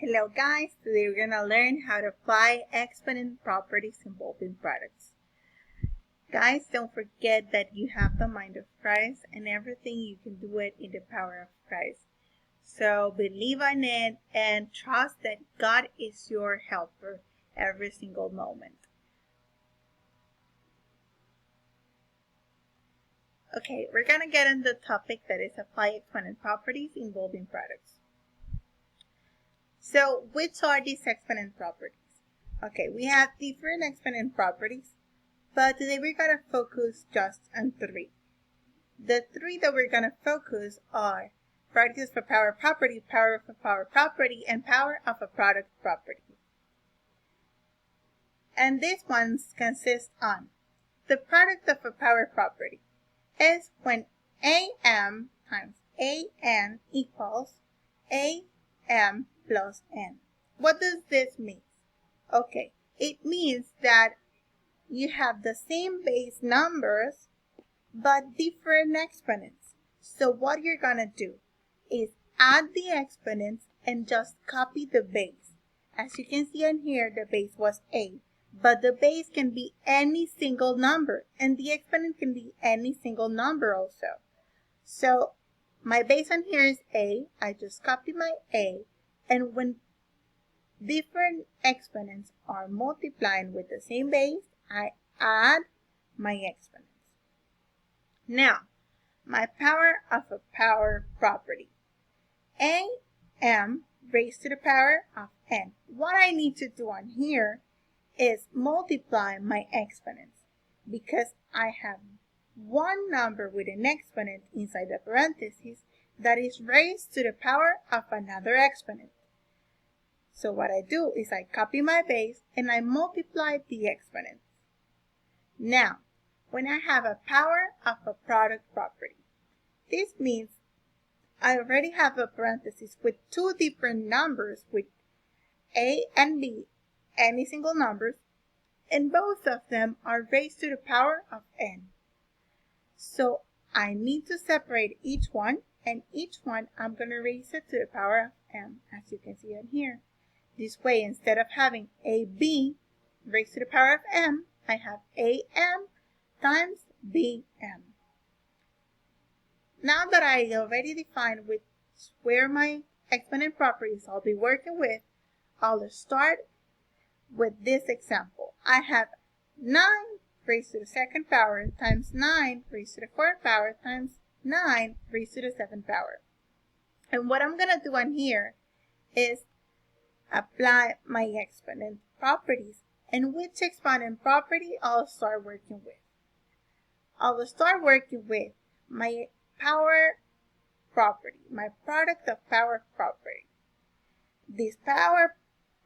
Hello guys, today we're going to learn how to apply exponent properties involving products. Guys, don't forget that you have the mind of Christ and everything you can do it in the power of Christ. So believe on it and trust that God is your helper every single moment. Okay, we're going to get on the topic that is apply exponent properties involving products. So, which are these exponent properties? Okay, we have different exponent properties, but today we're going to focus just on three. The three that we're going to focus are product of a power property, power of a power property, and power of a product property. And these ones consist on the product of a power property is when AM times AN equals AM plus n. What does this mean? Okay, it means that you have the same base numbers but different exponents. So what you're gonna do is add the exponents and just copy the base. As you can see on here, the base was a, but the base can be any single number and the exponent can be any single number also. So my base on here is a, I just copy my a, and when different exponents are multiplying with the same base, I add my exponents. Now, my power of a power property. AM raised to the power of n. What I need to do on here is multiply my exponents because I have one number with an exponent inside the parentheses that is raised to the power of another exponent. So what I do is I copy my base and I multiply the exponents. Now, when I have a power of a product property, this means I already have a parenthesis with two different numbers with A and B, any single numbers, and both of them are raised to the power of n. So I need to separate each one, and each one I'm going to raise it to the power of m, as you can see on here. This way, instead of having AB raised to the power of m, I have AM times BM. Now that I already defined where my exponent properties I'll be working with, I'll start with this example. I have 9 raised to the second power times 9 raised to the fourth power times 9 raised to the seventh power. And what I'm going to do on here is apply my exponent properties. And which exponent property I'll start working with? I'll start working with my power property, my product of power property. This power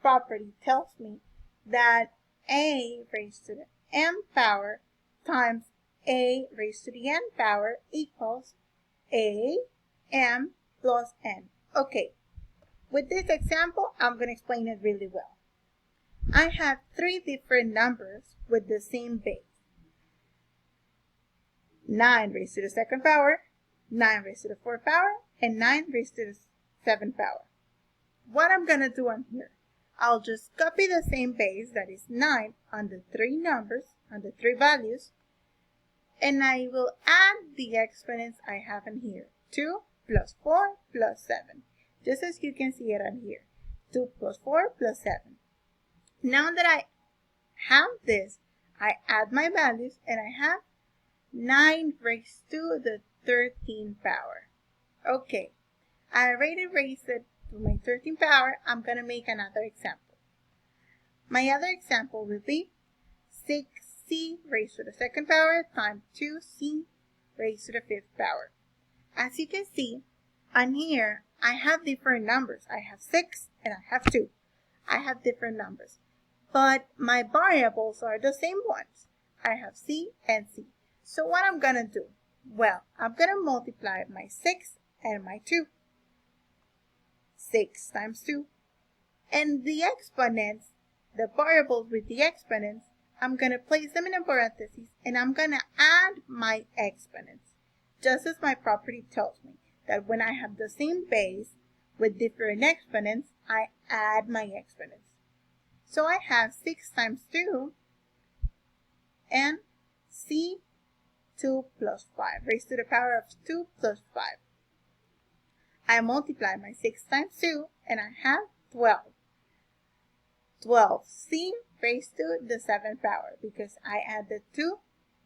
property tells me that a raised to the m power times a raised to the n power equals a m plus n. Okay. With this example, I'm going to explain it really well. I have three different numbers with the same base. 9 raised to the second power, 9 raised to the fourth power, and 9 raised to the seventh power. What I'm going to do on here, I'll just copy the same base, that is 9, on the three numbers, on the three values, and I will add the exponents I have in here. 2 plus 4 plus 7. Just as you can see it on here. 2 plus 4 plus 7. Now that I have this, I add my values and I have 9 raised to the 13th power. Okay, I already raised it to my 13th power. I'm going to make another example. My other example will be 6c raised to the second power times 2c raised to the fifth power. As you can see, on here, I have different numbers. I have 6 and I have 2. I have different numbers. But my variables are the same ones. I have C and C. So what I'm going to do? Well, I'm going to multiply my 6 and my 2. 6 times 2. And the exponents, the variables with the exponents, I'm going to place them in a parentheses and I'm going to add my exponents. Just as my property tells me that when I have the same base with different exponents, I add my exponents. So I have 6 times 2 and C2 plus 5 raised to the power of 2 plus 5. I multiply my 6 times 2 and I have 12. 12C raised to the 7th power because I added 2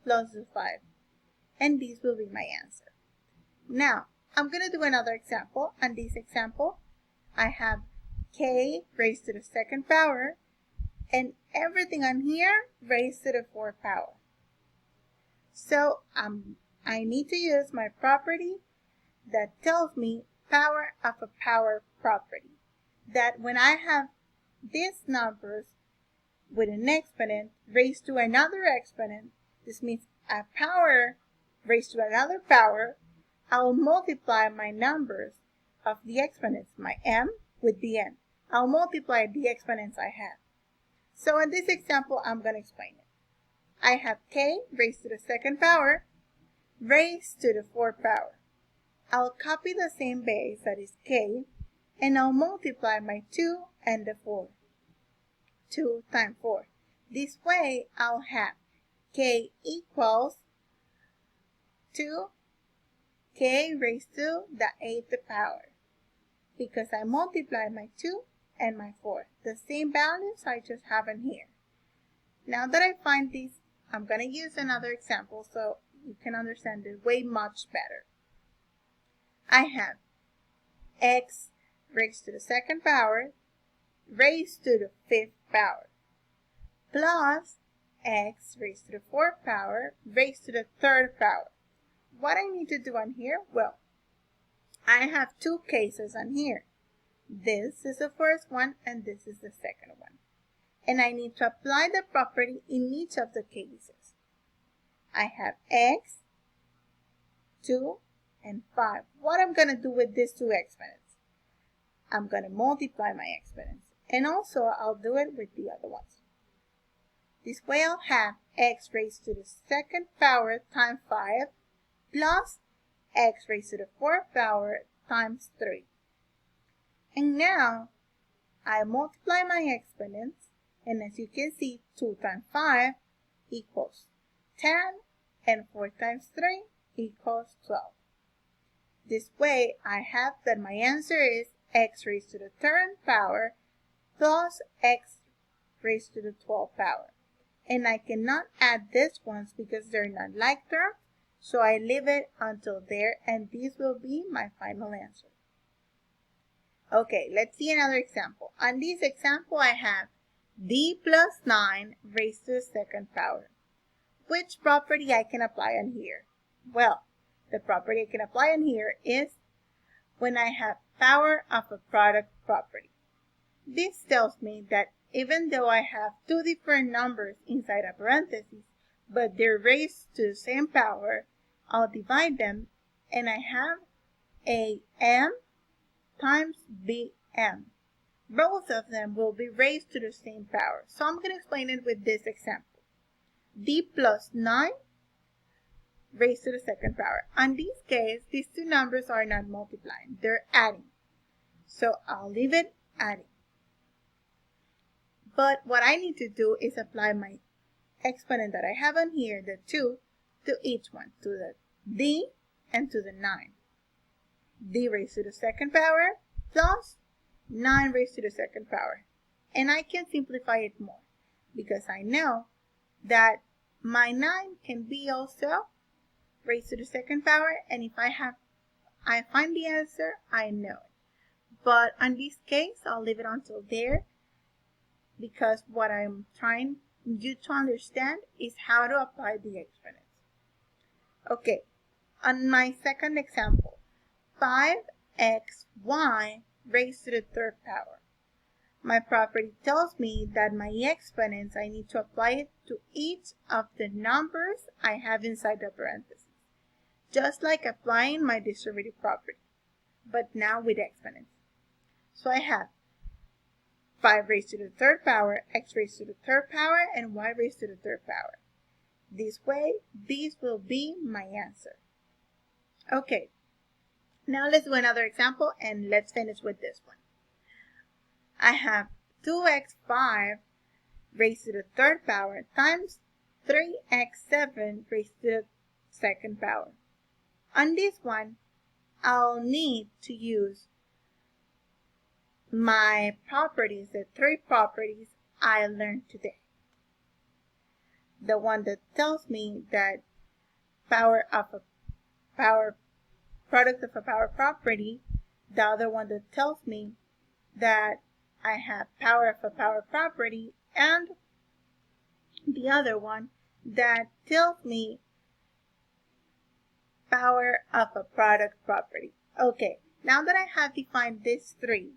plus the 5. And this will be my answer. Now, I'm going to do another example. On this example, I have K raised to the 2nd power and everything on here raised to the 4th power. So I need to use my property that tells me power of a power property. That when I have these numbers with an exponent raised to another exponent, this means a power raised to another power, I'll multiply my numbers of the exponents, my m with the n. I'll multiply the exponents I have. So in this example, I'm going to explain it. I have k raised to the 2nd power raised to the 4th power. I'll copy the same base, that is k, and I'll multiply my 2 and the 4. 2 times 4. This way, I'll have k equals 2k raised to the 8th power because I multiply my 2 and my 4. The same values I just have in here. Now that I find these, I'm going to use another example so you can understand it way much better. I have x raised to the 2nd power raised to the 5th power plus x raised to the 4th power raised to the 3rd power. What I need to do on here? Well, I have 2 cases on here. This is the first one and this is the second one. And I need to apply the property in each of the cases. I have x, 2, and 5. What I'm going to do with these 2 exponents? I'm going to multiply my exponents. And also I'll do it with the other ones. This way I'll have x raised to the 2nd power times 5 plus x raised to the 4th power times 3. And now I multiply my exponents, and as you can see, 2 times 5 equals 10 and 4 times 3 equals 12. This way I have that my answer is x raised to the 3rd power plus x raised to the 12th power. And I cannot add these ones because they're not like terms, so I leave it until there, and this will be my final answer. Okay, let's see another example. On this example, I have d plus 9 raised to the 2nd power. Which property I can apply on here? Well, the property I can apply on here is when I have power of a product property. This tells me that even though I have 2 different numbers inside a parenthesis, but they're raised to the same power, I'll divide them and I have a m times bm. Both of them will be raised to the same power. So I'm going to explain it with this example. d plus 9 raised to the 2nd power. On this case, these 2 numbers are not multiplying, they're adding. So I'll leave it adding. But what I need to do is apply my exponent that I have on here, the 2, to each one, to the d and to the 9. d raised to the 2nd power plus 9 raised to the 2nd power. And I can simplify it more because I know that my 9 can be also raised to the 2nd power, and if I find the answer, I know it. But in this case, I'll leave it until there because what I'm trying you to understand is how to apply the exponents. Okay, on my second example, 5xy raised to the 3rd power. My property tells me that my exponents, I need to apply it to each of the numbers I have inside the parentheses, just like applying my distributive property, but now with exponents. So I have 5 raised to the 3rd power, x raised to the 3rd power, and y raised to the 3rd power. This way, this will be my answer. Okay, Now let's do another example and let's finish with this one. I have 2x5 raised to the third power times 3x7 raised to the second power. On this one, I'll need to use my properties, the three properties I learned today. The one that tells me that product of a power property, the other one that tells me that I have power of a power property, and the other one that tells me power of a product property. Okay, now that I have defined these three,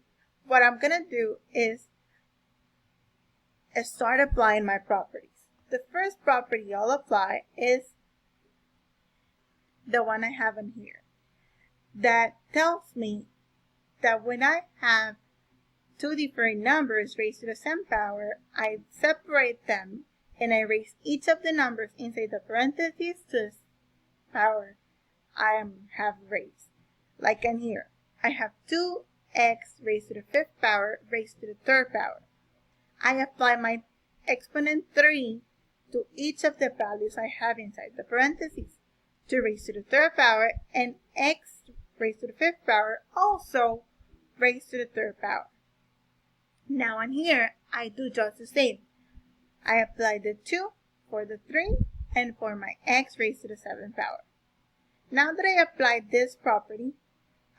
what I'm going to do is start applying my properties. The first property I'll apply is the one I have in here. That tells me that when I have two different numbers raised to the same power, I separate them and I raise each of the numbers inside the parentheses to the power I have raised. Like in here, I have 2x raised to the fifth power raised to the third power. I apply my exponent 3 to each of the values I have inside the parentheses. 2 raised to the third power and x raised to the fifth power also raised to the third power. Now in here, I do just the same. I apply the 2 for the 3 and for my x raised to the 7th power. Now that I applied this property,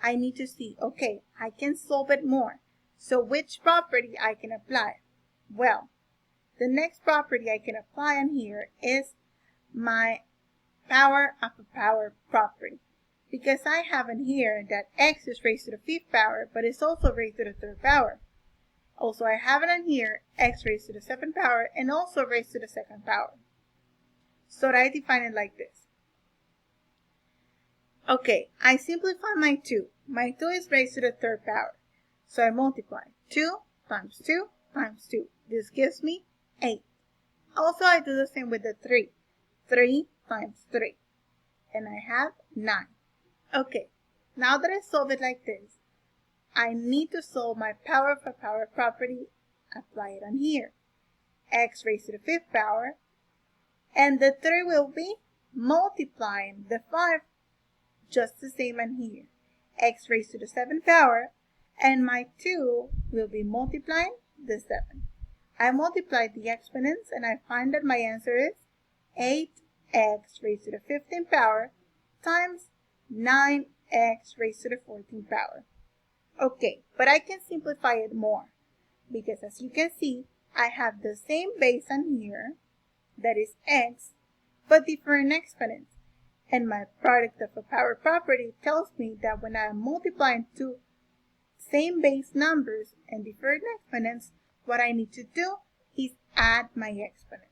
I need to see, okay, I can solve it more. So which property I can apply? Well, the next property I can apply on here is my power of a power property. Because I have in here that x is raised to the fifth power, but it's also raised to the third power. Also, I have it in here, x raised to the 7th power and also raised to the second power. So I define it like this. Okay, I simplify my 2. My 2 is raised to the third power. So I multiply 2 times 2 times 2. This gives me 8. Also, I do the same with the 3. 3 times 3. And I have 9. Okay, now that I solve it like this, I need to solve my power of a power property. Apply it on here. X raised to the fifth power. And the 3 will be multiplying the 5 just the same in here. X raised to the 7th power. And my 2 will be multiplying the 7. I multiplied the exponents and I find that my answer is 8x raised to the 15th power times 9x raised to the 14th power. Okay, but I can simplify it more because as you can see, I have the same base on here, that is x, but different exponents. And my product of a power property tells me that when I am multiplying two same base numbers and different exponents, what I need to do is add my exponents.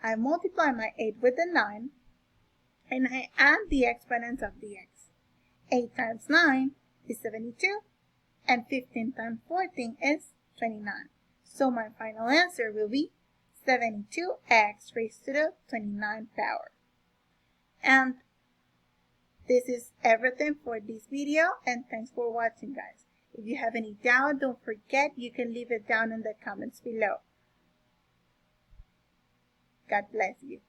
I multiply my 8 with the 9, and I add the exponents of the x. 8 times 9 is 72, and 15 times 14 is 29. So my final answer will be 72x raised to the 29th power. And this is everything for this video, and thanks for watching, guys. If you have any doubt, don't forget you can leave it down in the comments below. God bless you.